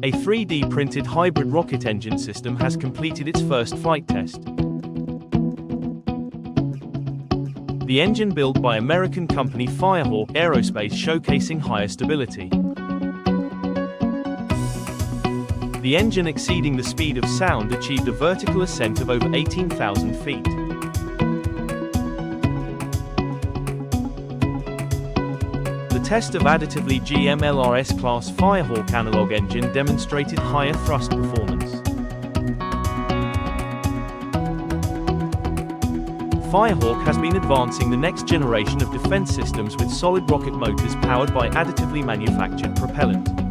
A 3D printed hybrid rocket engine system has completed its first flight test. The engine built by American company Firehawk Aerospace showcasing higher stability. The engine exceeding the speed of sound achieved a vertical ascent of over 18,000 feet. The test of additively GMLRS class Firehawk analog engine demonstrated higher thrust performance. Firehawk has been advancing the next generation of defense systems with solid rocket motors powered by additively manufactured propellant.